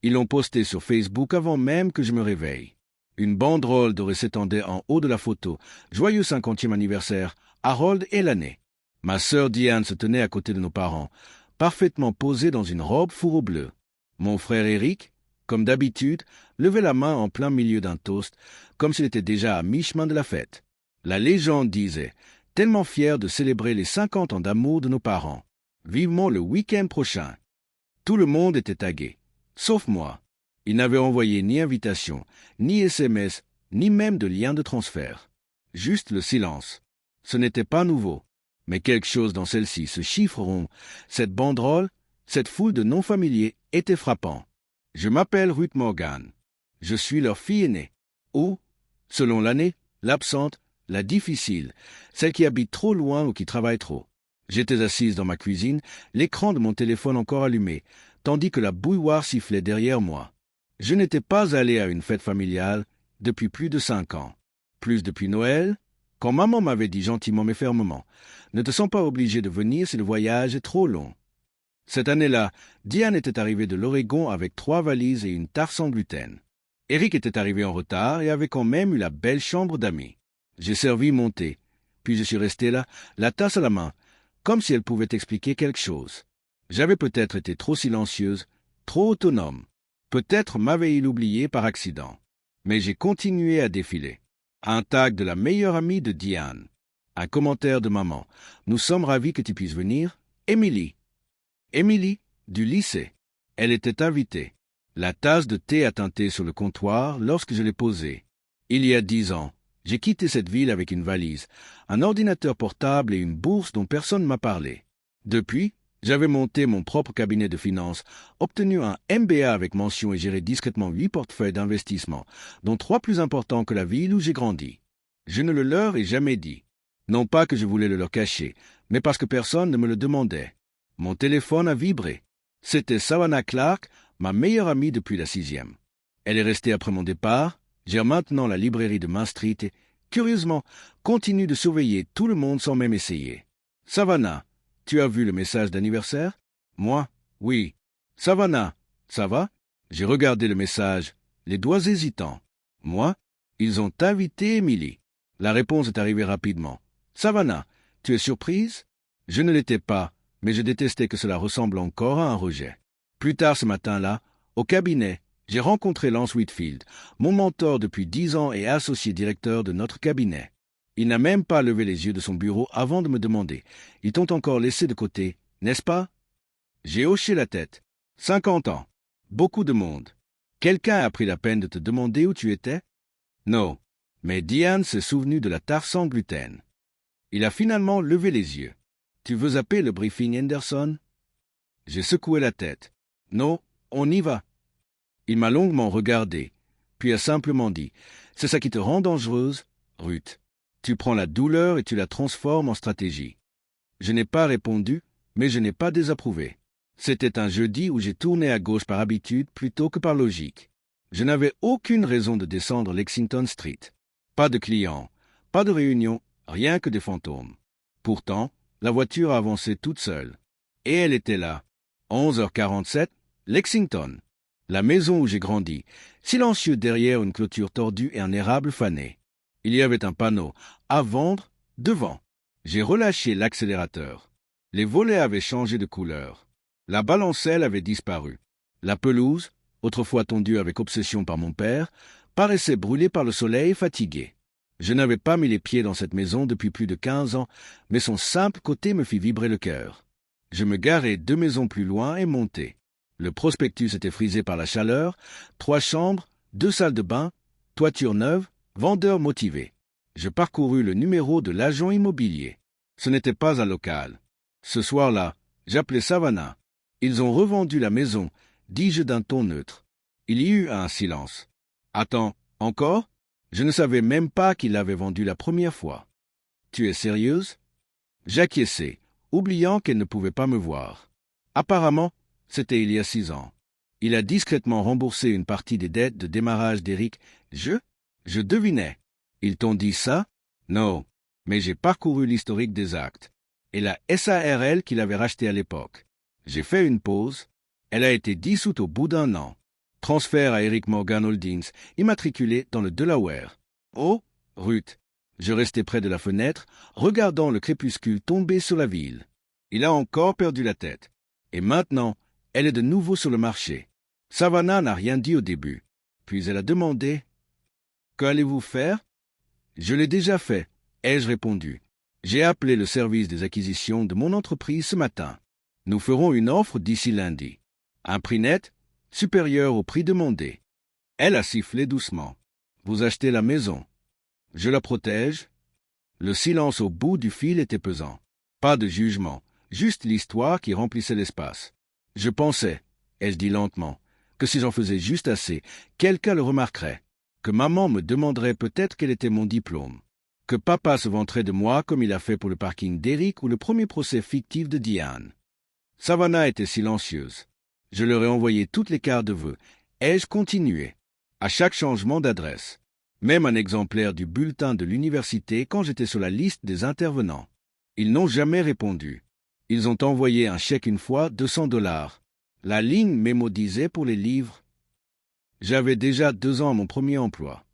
Ils l'ont posté sur Facebook avant même que je me réveille. Une banderole dorée s'étendait en haut de la photo. Joyeux 50e anniversaire, Harold et l'année. Ma sœur Diane se tenait à côté de nos parents, parfaitement posée dans une robe fourreau bleu. Mon frère Eric, comme d'habitude, levait la main en plein milieu d'un toast, comme s'il était déjà à mi-chemin de la fête. La légende disait, tellement fier de célébrer les 50 ans d'amour de nos parents. Vivement le week-end prochain. Tout le monde était tagué, sauf moi. Il n'avait envoyé ni invitation, ni SMS, ni même de lien de transfert. Juste le silence. Ce n'était pas nouveau. Mais quelque chose dans celle-ci, ce chiffre rond, cette banderole, cette foule de non-familiers était frappant. Je m'appelle Ruth Morgan. Je suis leur fille aînée. Ou, selon l'année, l'absente, la difficile, celle qui habite trop loin ou qui travaille trop. J'étais assise dans ma cuisine, l'écran de mon téléphone encore allumé, tandis que la bouilloire sifflait derrière moi. Je n'étais pas allé à une fête familiale depuis plus de 5 ans. Plus depuis Noël, quand maman m'avait dit gentiment mais fermement « Ne te sens pas obligé de venir si le voyage est trop long ». Cette année-là, Diane était arrivée de l'Oregon avec 3 valises et une tarte sans gluten. Eric était arrivé en retard et avait quand même eu la belle chambre d'amis. J'ai servi mon thé, puis je suis resté là, la tasse à la main, comme si elle pouvait expliquer quelque chose. J'avais peut-être été trop silencieuse, trop autonome. Peut-être m'avait-il oublié par accident. Mais j'ai continué à défiler. Un tag de la meilleure amie de Diane. Un commentaire de maman. Nous sommes ravis que tu puisses venir. Émilie. Émilie, du lycée. Elle était invitée. La tasse de thé a teinté sur le comptoir lorsque je l'ai posée. Il y a 10 ans, j'ai quitté cette ville avec une valise, un ordinateur portable et une bourse dont personne ne m'a parlé. Depuis, j'avais monté mon propre cabinet de finances, obtenu un MBA avec mention et géré discrètement 8 portefeuilles d'investissement, dont 3 plus importants que la ville où j'ai grandi. Je ne le leur ai jamais dit. Non pas que je voulais le leur cacher, mais parce que personne ne me le demandait. Mon téléphone a vibré. C'était Savannah Clark, ma meilleure amie depuis la 6e. Elle est restée après mon départ, gère maintenant la librairie de Main Street et, curieusement, continue de surveiller tout le monde sans même essayer. Savannah, tu as vu le message d'anniversaire? Moi, oui. Savannah, ça va? J'ai regardé le message, les doigts hésitants. Moi, ils ont invité Émilie. La réponse est arrivée rapidement. Savannah, tu es surprise? Je ne l'étais pas, mais je détestais que cela ressemble encore à un rejet. Plus tard ce matin-là, au cabinet, j'ai rencontré Lance Whitfield, mon mentor depuis 10 ans et associé directeur de notre cabinet. Il n'a même pas levé les yeux de son bureau avant de me demander « Ils t'ont encore laissé de côté, n'est-ce pas ?» J'ai hoché la tête. 50 ans. Beaucoup de monde. Quelqu'un a pris la peine de te demander où tu étais? Non. Mais Diane s'est souvenu de la tarte sans gluten. Il a finalement levé les yeux. Tu veux zapper le briefing Henderson? J'ai secoué la tête. Non, on y va. Il m'a longuement regardé, puis a simplement dit « C'est ça qui te rend dangereuse, Ruth. Tu prends la douleur et tu la transformes en stratégie. » Je n'ai pas répondu, mais je n'ai pas désapprouvé. C'était un jeudi où j'ai tourné à gauche par habitude plutôt que par logique. Je n'avais aucune raison de descendre Lexington Street. Pas de clients, pas de réunion, rien que des fantômes. Pourtant, la voiture avançait toute seule. Et elle était là. 11h47, Lexington. La maison où j'ai grandi, silencieux derrière une clôture tordue et un érable fané. Il y avait un panneau « À vendre, devant ». J'ai relâché l'accélérateur. Les volets avaient changé de couleur. La balancelle avait disparu. La pelouse, autrefois tondue avec obsession par mon père, paraissait brûlée par le soleil et fatiguée. Je n'avais pas mis les pieds dans cette maison depuis plus de 15 ans, mais son simple côté me fit vibrer le cœur. Je me garai 2 maisons plus loin et montai. Le prospectus était frisé par la chaleur, 3 chambres, 2 salles de bain, toiture neuve, vendeur motivé. Je parcourus le numéro de l'agent immobilier. Ce n'était pas un local. Ce soir-là, j'appelais Savannah. Ils ont revendu la maison, dis-je d'un ton neutre. Il y eut un silence. Attends, encore? Je ne savais même pas qu'il l'avait vendue la première fois. Tu es sérieuse? J'acquiesçai, oubliant qu'elle ne pouvait pas me voir. Apparemment, c'était il y a 6 ans. Il a discrètement remboursé une partie des dettes de démarrage d'Eric. Je devinais. Ils t'ont dit ça? Non, mais j'ai parcouru l'historique des actes. Et la SARL qu'il avait rachetée à l'époque. J'ai fait une pause. Elle a été dissoute au bout d'1 an. Transfert à Eric Morgan Holdings, immatriculé dans le Delaware. Oh, Ruth. Je restais près de la fenêtre, regardant le crépuscule tomber sur la ville. Il a encore perdu la tête. Et maintenant, elle est de nouveau sur le marché. Savannah n'a rien dit au début. Puis elle a demandé « Qu'allez-vous faire ?» Je l'ai déjà fait, ai-je répondu. J'ai appelé le service des acquisitions de mon entreprise ce matin. Nous ferons une offre d'ici lundi. Un prix net, supérieur au prix demandé. Elle a sifflé doucement. Vous achetez la maison. Je la protège. Le silence au bout du fil était pesant. Pas de jugement, juste l'histoire qui remplissait l'espace. Je pensais, ai-je dit lentement, que si j'en faisais juste assez, quelqu'un le remarquerait, que maman me demanderait peut-être quel était mon diplôme, que papa se vanterait de moi comme il a fait pour le parking d'Eric ou le premier procès fictif de Diane. Savannah était silencieuse. Je leur ai envoyé toutes les cartes de vœux. Ai-je continué? À chaque changement d'adresse. Même un exemplaire du bulletin de l'université quand j'étais sur la liste des intervenants. Ils n'ont jamais répondu. Ils ont envoyé un chèque une fois, $200. La ligne mémo disait pour les livres. J'avais déjà 2 ans à mon premier emploi.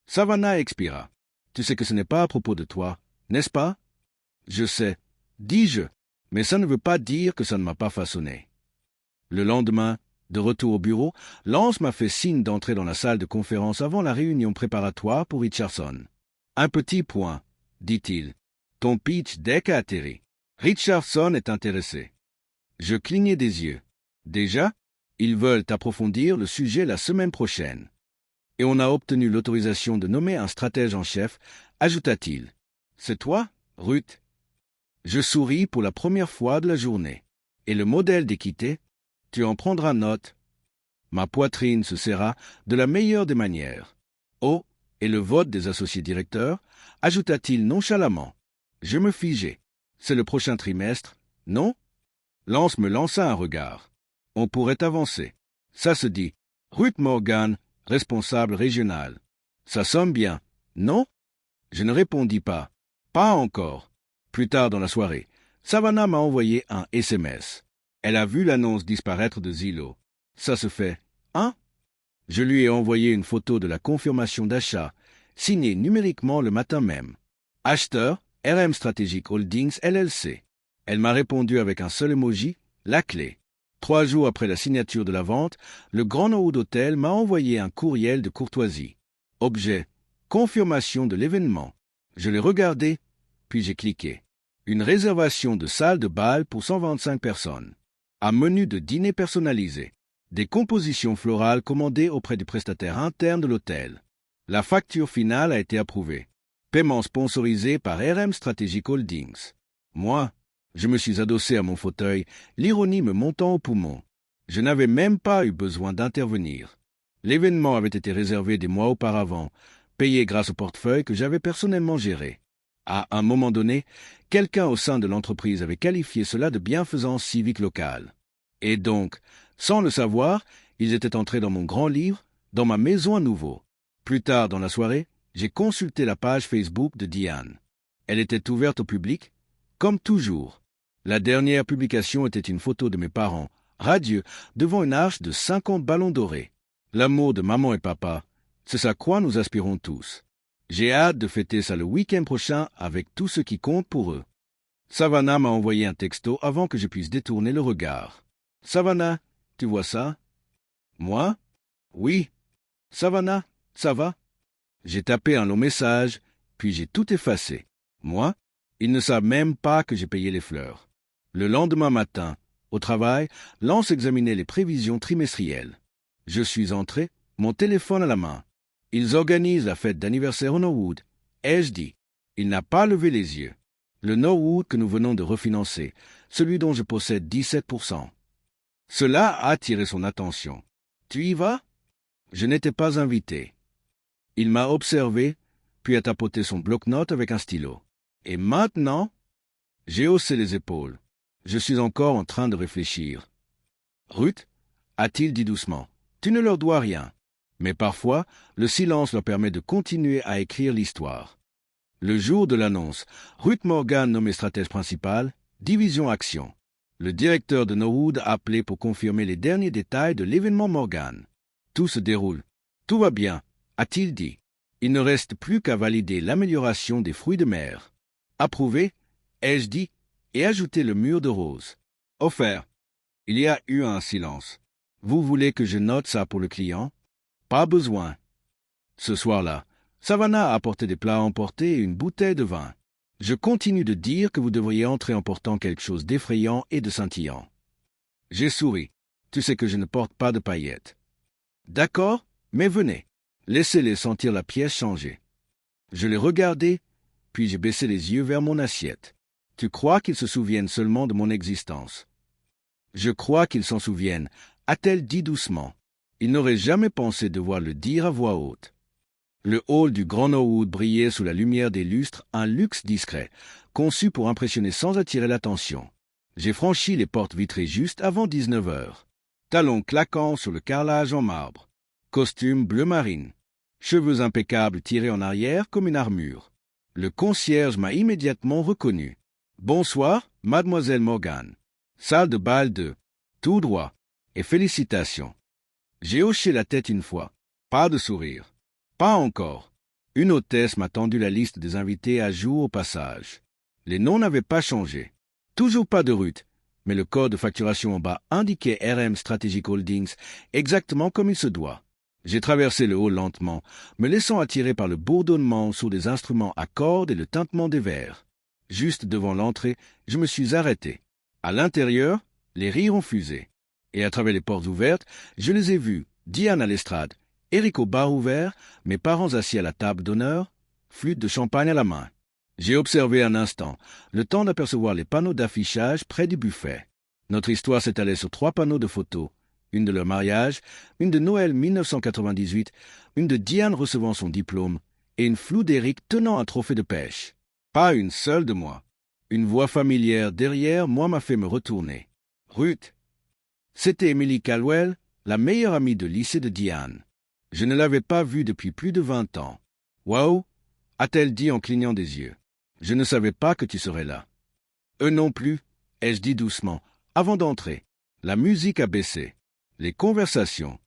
Savannah expira. Tu sais que ce n'est pas à propos de toi, n'est-ce pas? Je sais, dis-je, mais ça ne veut pas dire que ça ne m'a pas façonné. Le lendemain, de retour au bureau, Lance m'a fait signe d'entrer dans la salle de conférence avant la réunion préparatoire pour Richardson. Un petit point, dit-il. Ton pitch dès qu'a atterri. Richardson est intéressé. Je clignai des yeux. Déjà, ils veulent approfondir le sujet la semaine prochaine. Et on a obtenu l'autorisation de nommer un stratège en chef, ajouta-t-il. C'est toi, Ruth? Je souris pour la première fois de la journée. Et le modèle d'équité? Tu en prendras note. Ma poitrine se serra de la meilleure des manières. Oh, et le vote des associés directeurs, ajouta-t-il nonchalamment. Je me figeai. C'est le prochain trimestre, non? Lance me lança un regard. On pourrait avancer. Ça se dit. Ruth Morgan, responsable régional. Ça sonne bien, non? Je ne répondis pas. Pas encore. Plus tard dans la soirée, Savannah m'a envoyé un SMS. Elle a vu l'annonce disparaître de Zillow. Ça se fait, hein? Je lui ai envoyé une photo de la confirmation d'achat, signée numériquement le matin même. Acheteur, RM Strategic Holdings LLC. Elle m'a répondu avec un seul emoji, la clé. 3 jours après la signature de la vente, le Grand Norwood Hotel m'a envoyé un courriel de courtoisie. Objet, confirmation de l'événement. Je l'ai regardé, puis j'ai cliqué. Une réservation de salle de bal pour 125 personnes. Un menu de dîner personnalisé. Des compositions florales commandées auprès du prestataire interne de l'hôtel. La facture finale a été approuvée. Paiement sponsorisé par RM Strategic Holdings. Moi, je me suis adossé à mon fauteuil, l'ironie me montant aux poumons. Je n'avais même pas eu besoin d'intervenir. L'événement avait été réservé des mois auparavant, payé grâce au portefeuille que j'avais personnellement géré. À un moment donné, quelqu'un au sein de l'entreprise avait qualifié cela de bienfaisance civique locale. Et donc, sans le savoir, ils étaient entrés dans mon grand livre, dans ma maison à nouveau. Plus tard dans la soirée, j'ai consulté la page Facebook de Diane. Elle était ouverte au public, comme toujours. La dernière publication était une photo de mes parents, radieux, devant une arche de 50 ballons dorés. L'amour de maman et papa, c'est à quoi nous aspirons tous. J'ai hâte de fêter ça le week-end prochain avec tout ce qui compte pour eux. Savannah m'a envoyé un texto avant que je puisse détourner le regard. Savannah, tu vois ça? Moi? Oui. Savannah, ça va? J'ai tapé un long message, puis j'ai tout effacé. Moi? Ils ne savent même pas que j'ai payé les fleurs. Le lendemain matin, au travail, Lance examinait les prévisions trimestrielles. Je suis entré, mon téléphone à la main. Ils organisent la fête d'anniversaire au Norwood. Ai-je dit? Il n'a pas levé les yeux. Le Norwood que nous venons de refinancer, celui dont je possède 17%. Cela a attiré son attention. Tu y vas? Je n'étais pas invité. Il m'a observé, puis a tapoté son bloc-notes avec un stylo. Et maintenant? J'ai haussé les épaules. Je suis encore en train de réfléchir. Ruth, a-t-il dit doucement, tu ne leur dois rien. Mais parfois, le silence leur permet de continuer à écrire l'histoire. Le jour de l'annonce, Ruth Morgan nommée stratège principale, division action. Le directeur de Norwood a appelé pour confirmer les derniers détails de l'événement Morgan. Tout se déroule. Tout va bien, a-t-il dit. Il ne reste plus qu'à valider l'amélioration des fruits de mer. Approuvé, ai-je dit, et ajouté le mur de rose. Offert. Il y a eu un silence. Vous voulez que je note ça pour le client? Pas besoin. Ce soir-là, Savannah a apporté des plats à emporter et une bouteille de vin. Je continue de dire que vous devriez entrer en portant quelque chose d'effrayant et de scintillant. J'ai souri. Tu sais que je ne porte pas de paillettes. D'accord, mais venez. Laissez-les sentir la pièce changer. Je les regardai, puis j'ai baissé les yeux vers mon assiette. Tu crois qu'ils se souviennent seulement de mon existence? Je crois qu'ils s'en souviennent, a-t-elle dit doucement. Il n'aurait jamais pensé devoir le dire à voix haute. Le hall du Grand Norwood brillait sous la lumière des lustres, un luxe discret, conçu pour impressionner sans attirer l'attention. J'ai franchi les portes vitrées juste avant 19 heures. Talons claquants sur le carrelage en marbre. Costume bleu marine. Cheveux impeccables tirés en arrière comme une armure. Le concierge m'a immédiatement reconnu. « Bonsoir, mademoiselle Morgan. Salle de bal 2. Tout droit. Et félicitations. » J'ai hoché la tête une fois. Pas de sourire. Pas encore. Une hôtesse m'a tendu la liste des invités à jour au passage. Les noms n'avaient pas changé. Toujours pas de Ruth, mais le code de facturation en bas indiquait RM Strategic Holdings exactement comme il se doit. J'ai traversé le hall lentement, me laissant attirer par le bourdonnement sur des instruments à cordes et le tintement des verres. Juste devant l'entrée, je me suis arrêté. À l'intérieur, les rires ont fusé. Et à travers les portes ouvertes, je les ai vus, Diane à l'estrade, Eric au bar ouvert, mes parents assis à la table d'honneur, flûte de champagne à la main. J'ai observé un instant, le temps d'apercevoir les panneaux d'affichage près du buffet. Notre histoire s'étalait sur 3 panneaux de photos, une de leur mariage, une de Noël 1998, une de Diane recevant son diplôme, et une floue d'Eric tenant un trophée de pêche. Pas une seule de moi. Une voix familière derrière moi m'a fait me retourner. Ruth. C'était Emily Caldwell, la meilleure amie de lycée de Diane. Je ne l'avais pas vue depuis plus de 20 ans. « Wow » a-t-elle dit en clignant des yeux. « Je ne savais pas que tu serais là. »« Eux non plus » ai-je dit doucement, avant d'entrer. La musique a baissé. Les conversations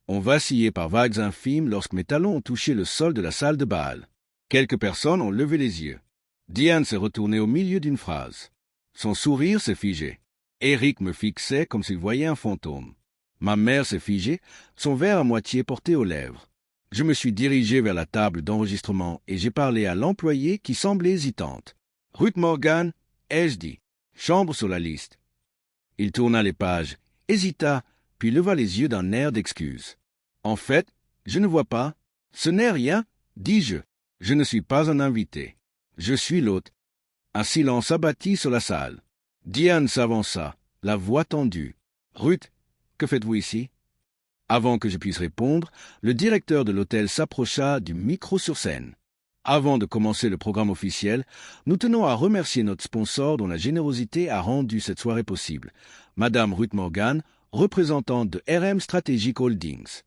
ont vacillé par vagues infimes lorsque mes talons ont touché le sol de la salle de bal. Quelques personnes ont levé les yeux. Diane s'est retournée au milieu d'une phrase. Son sourire s'est figé. Eric me fixait comme s'il voyait un fantôme. Ma mère s'est figée, son verre à moitié porté aux lèvres. Je me suis dirigé vers la table d'enregistrement et j'ai parlé à l'employée qui semblait hésitante. « Ruth Morgan, ai-je dit. Chambre sur la liste. » Il tourna les pages, hésita, puis leva les yeux d'un air d'excuse. « En fait, je ne vois pas. Ce n'est rien, dis-je. Je ne suis pas un invité. Je suis l'hôte. » Un silence abattit sur la salle. Diane s'avança, la voix tendue. « Ruth, que faites-vous ici ?» Avant que je puisse répondre, le directeur de l'hôtel s'approcha du micro sur scène. Avant de commencer le programme officiel, nous tenons à remercier notre sponsor dont la générosité a rendu cette soirée possible, Madame Ruth Morgan, représentante de RM Strategic Holdings.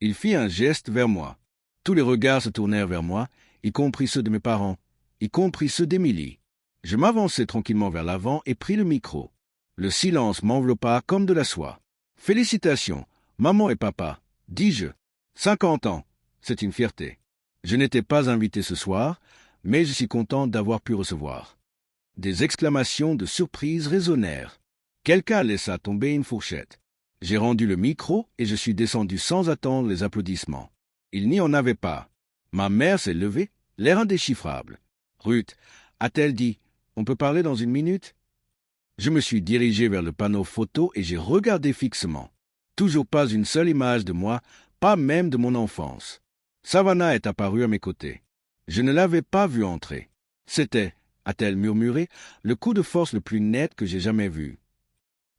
Il fit un geste vers moi. Tous les regards se tournèrent vers moi, y compris ceux de mes parents, y compris ceux d'Émilie. Je m'avançai tranquillement vers l'avant et pris le micro. Le silence m'enveloppa comme de la soie. « Félicitations, maman et papa, dis-je. 50 ans, c'est une fierté. Je n'étais pas invité ce soir, mais je suis content d'avoir pu recevoir. » Des exclamations de surprise résonnèrent. Quelqu'un laissa tomber une fourchette. J'ai rendu le micro et je suis descendu sans attendre les applaudissements. Il n'y en avait pas. Ma mère s'est levée, l'air indéchiffrable. « Ruth, a-t-elle dit, on peut parler dans une minute ?» Je me suis dirigé vers le panneau photo et j'ai regardé fixement. Toujours pas une seule image de moi, pas même de mon enfance. Savannah est apparue à mes côtés. Je ne l'avais pas vue entrer. C'était, a-t-elle murmuré, le coup de force le plus net que j'ai jamais vu.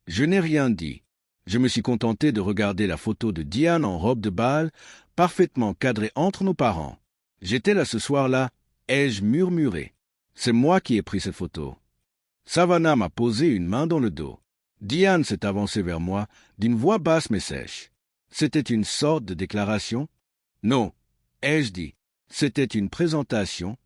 Je n'ai rien dit. Je me suis contenté de regarder la photo de Diane en robe de bal, parfaitement cadrée entre nos parents. J'étais là ce soir-là, ai-je murmuré. C'est moi qui ai pris cette photo. Savannah m'a posé une main dans le dos. Diane s'est avancée vers moi, d'une voix basse mais sèche. C'était une sorte de déclaration? Non, ai-je dit. C'était une présentation.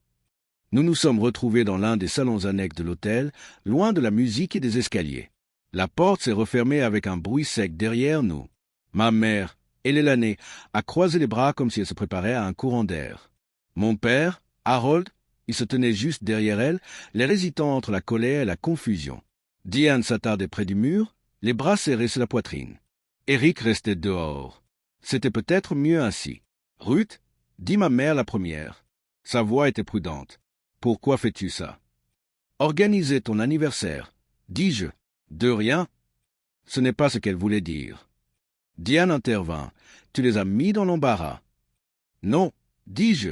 Nous nous sommes retrouvés dans l'un des salons annexes de l'hôtel, loin de la musique et des escaliers. La porte s'est refermée avec un bruit sec derrière nous. Ma mère, Elle est l'année, a croisé les bras comme si elle se préparait à un courant d'air. Mon père, Harold, il se tenait juste derrière elle, l'air hésitant entre la colère et la confusion. Diane s'attardait près du mur, les bras serrés sur la poitrine. Eric restait dehors. C'était peut-être mieux ainsi. Ruth, dit ma mère la première. Sa voix était prudente. Pourquoi fais-tu ça? Organiser ton anniversaire, dis-je. De rien. Ce n'est pas ce qu'elle voulait dire. Diane intervint. Tu les as mis dans l'embarras. Non, dis-je.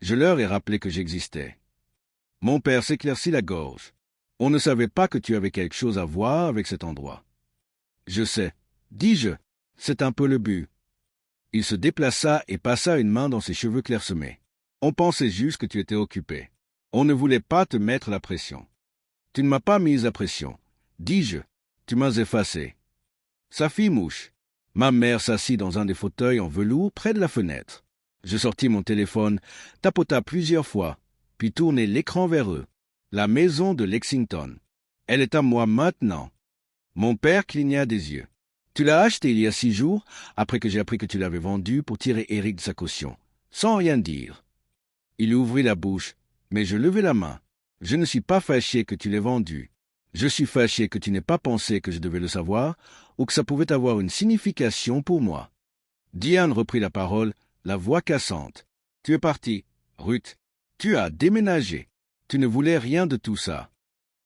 Je leur ai rappelé que j'existais. Mon père s'éclaircit la gorge. On ne savait pas que tu avais quelque chose à voir avec cet endroit. Je sais, dis-je. C'est un peu le but. Il se déplaça et passa une main dans ses cheveux clairsemés. On pensait juste que tu étais occupé. On ne voulait pas te mettre la pression. Tu ne m'as pas mise la pression. Dis-je. Tu m'as effacé. Ça fit mouche. Ma mère s'assit dans un des fauteuils en velours près de la fenêtre. Je sortis mon téléphone, tapota plusieurs fois, puis tournai l'écran vers eux. La maison de Lexington. Elle est à moi maintenant. Mon père cligna des yeux. Tu l'as acheté il y a 6 jours, après que j'ai appris que tu l'avais vendu pour tirer Eric de sa caution, sans rien dire. Il ouvrit la bouche, mais je levai la main. Je ne suis pas fâché que tu l'aies vendu. Je suis fâché que tu n'aies pas pensé que je devais le savoir, ou que ça pouvait avoir une signification pour moi. Diane reprit la parole, la voix cassante. Tu es parti, Ruth. Tu as déménagé. Tu ne voulais rien de tout ça.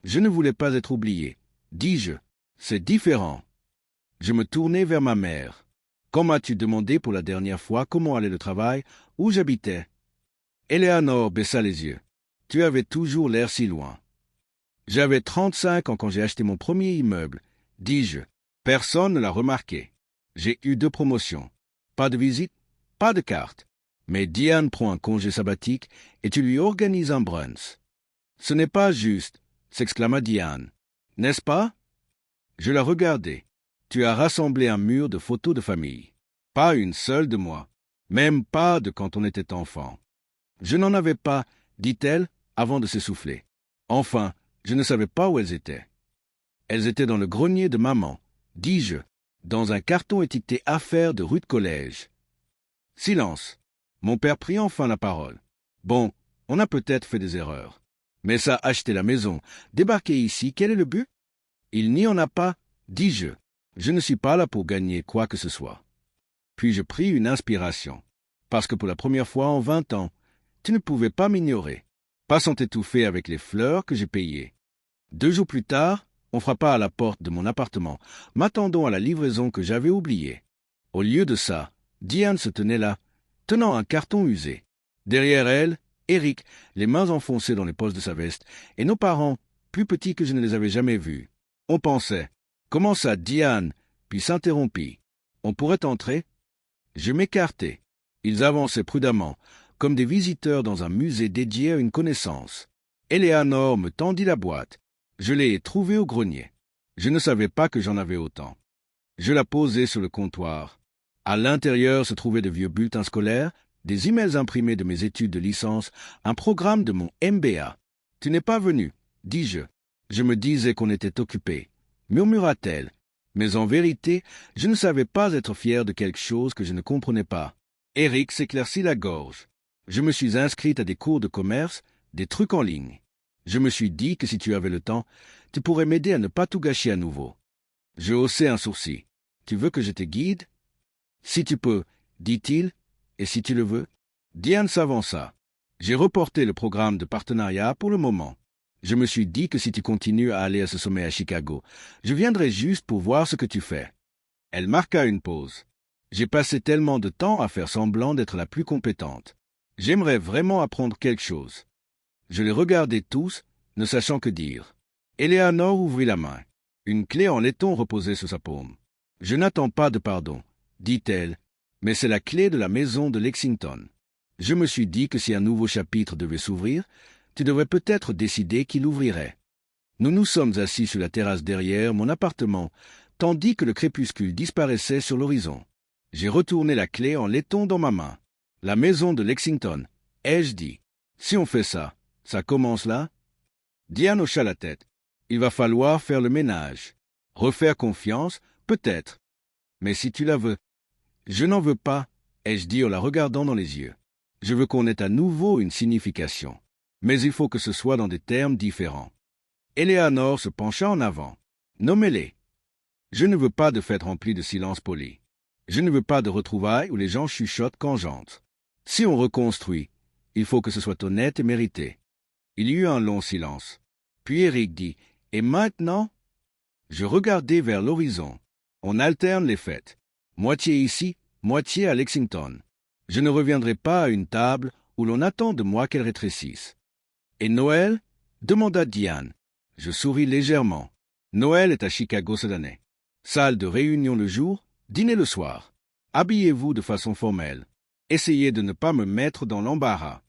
Je ne voulais pas être oublié. Dis-je. C'est différent. Je me tournai vers ma mère. Quand m'as-tu demandé pour la dernière fois comment allait le travail, où j'habitais? Eleanor baissa les yeux. Tu avais toujours l'air si loin. J'avais 35 ans quand j'ai acheté mon premier immeuble, dis-je. Personne ne l'a remarqué. J'ai eu 2 promotions. Pas de visite, pas de carte. Mais Diane prend un congé sabbatique et tu lui organises un brunch. Ce n'est pas juste, s'exclama Diane. N'est-ce pas? Je la regardai. Tu as rassemblé un mur de photos de famille. Pas une seule de moi. Même pas de quand on était enfant. Je n'en avais pas, dit-elle, avant de s'essouffler. Enfin, je ne savais pas où elles étaient. Elles étaient dans le grenier de maman, dis-je, dans un carton étiqueté Affaires de rue de collège. Silence. Mon père prit enfin la parole. Bon, on a peut-être fait des erreurs. Mais ça, acheter la maison, débarquer ici, quel est le but? Il n'y en a pas, dis-je. Je ne suis pas là pour gagner quoi que ce soit. Puis je pris une inspiration. Parce que pour la première fois en 20 ans, tu ne pouvais pas m'ignorer. Pas sans t'étouffer avec les fleurs que j'ai payées. 2 jours plus tard, on frappa à la porte de mon appartement, m'attendant à la livraison que j'avais oubliée. Au lieu de ça, Diane se tenait là, tenant un carton usé. Derrière elle, Eric, les mains enfoncées dans les poches de sa veste, et nos parents, plus petits que je ne les avais jamais vus. On pensait, commença Diane, puis s'interrompit. On pourrait entrer? Je m'écartai. Ils avançaient prudemment, comme des visiteurs dans un musée dédié à une connaissance. Eleanor me tendit la boîte. Je l'ai trouvée au grenier. Je ne savais pas que j'en avais autant. Je la posai sur le comptoir. À l'intérieur se trouvaient de vieux bulletins scolaires, des emails imprimés de mes études de licence, un programme de mon MBA. « Tu n'es pas venu, dis-je. Je me disais qu'on était occupé, murmura-t-elle. Mais en vérité, je ne savais pas être fier de quelque chose que je ne comprenais pas. Eric s'éclaircit la gorge. Je me suis inscrite à des cours de commerce, des trucs en ligne. Je me suis dit que si tu avais le temps, tu pourrais m'aider à ne pas tout gâcher à nouveau. Je haussai un sourcil. Tu veux que je te guide? Si tu peux, dit-il, et si tu le veux. Diane s'avança. J'ai reporté le programme de partenariat pour le moment. Je me suis dit que si tu continues à aller à ce sommet à Chicago, je viendrai juste pour voir ce que tu fais. Elle marqua une pause. J'ai passé tellement de temps à faire semblant d'être la plus compétente. J'aimerais vraiment apprendre quelque chose. Je les regardai tous, ne sachant que dire. Eleanor ouvrit la main. Une clé en laiton reposait sur sa paume. Je n'attends pas de pardon, dit-elle, mais c'est la clé de la maison de Lexington. Je me suis dit que si un nouveau chapitre devait s'ouvrir, tu devrais peut-être décider qui l'ouvrirait. Nous nous sommes assis sur la terrasse derrière mon appartement, tandis que le crépuscule disparaissait sur l'horizon. J'ai retourné la clé en laiton dans ma main. La maison de Lexington, ai-je dit. Si on fait ça, ça commence là? Diane hocha la tête. Il va falloir faire le ménage. Refaire confiance, peut-être. Mais si tu la veux. Je n'en veux pas, ai-je dit en la regardant dans les yeux. Je veux qu'on ait à nouveau une signification. Mais il faut que ce soit dans des termes différents. Eleanor se pencha en avant. Nommez-les. Je ne veux pas de fête remplie de silence poli. Je ne veux pas de retrouvailles où les gens chuchotent quand j'entre. Si on reconstruit, il faut que ce soit honnête et mérité. Il y eut un long silence. Puis Eric dit, « Et maintenant ?» Je regardai vers l'horizon. On alterne les fêtes. Moitié ici, moitié à Lexington. Je ne reviendrai pas à une table où l'on attend de moi qu'elle rétrécisse. « Et Noël ?» demanda Diane. Je souris légèrement. Noël est à Chicago cette année. Salle de réunion le jour, dîner le soir. Habillez-vous de façon formelle. Essayez de ne pas me mettre dans l'embarras.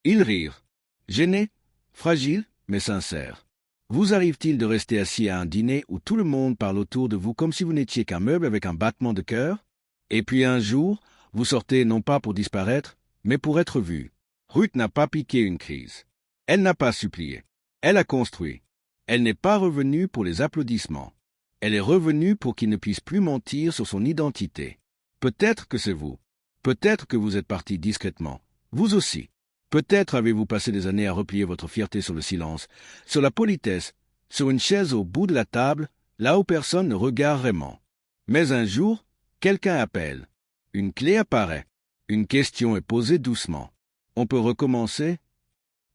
Ils rirent. Gênés, fragiles, mais sincères. Vous arrive-t-il de rester assis à un dîner où tout le monde parle autour de vous comme si vous n'étiez qu'un meuble avec un battement de cœur? Et puis un jour, vous sortez non pas pour disparaître, mais pour être vu. Ruth n'a pas piqué une crise. Elle n'a pas supplié. Elle a construit. Elle n'est pas revenue pour les applaudissements. Elle est revenue pour qu'il ne puisse plus mentir sur son identité. Peut-être que c'est vous. Peut-être que vous êtes parti discrètement. Vous aussi. Peut-être avez-vous passé des années à replier votre fierté sur le silence, sur la politesse, sur une chaise au bout de la table, là où personne ne regarde vraiment. Mais un jour, quelqu'un appelle. Une clé apparaît. Une question est posée doucement. On peut recommencer?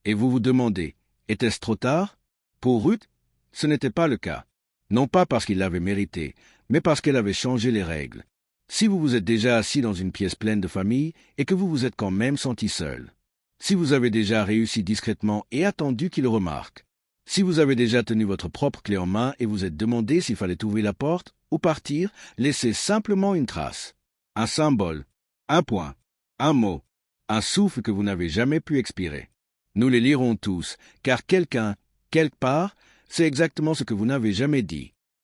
Et vous vous demandez, était-ce trop tard? Pour Ruth, ce n'était pas le cas. Non pas parce qu'il l'avait mérité, mais parce qu'elle avait changé les règles. Si vous vous êtes déjà assis dans une pièce pleine de famille et que vous vous êtes quand même senti seul. Si vous avez déjà réussi discrètement et attendu qu'il le remarque. Si vous avez déjà tenu votre propre clé en main et vous êtes demandé s'il fallait ouvrir la porte ou partir, laissez simplement une trace. Un symbole, un point, un mot, un souffle que vous n'avez jamais pu expirer. Nous les lirons tous, car quelqu'un, quelque part, sait exactement ce que vous n'avez jamais dit.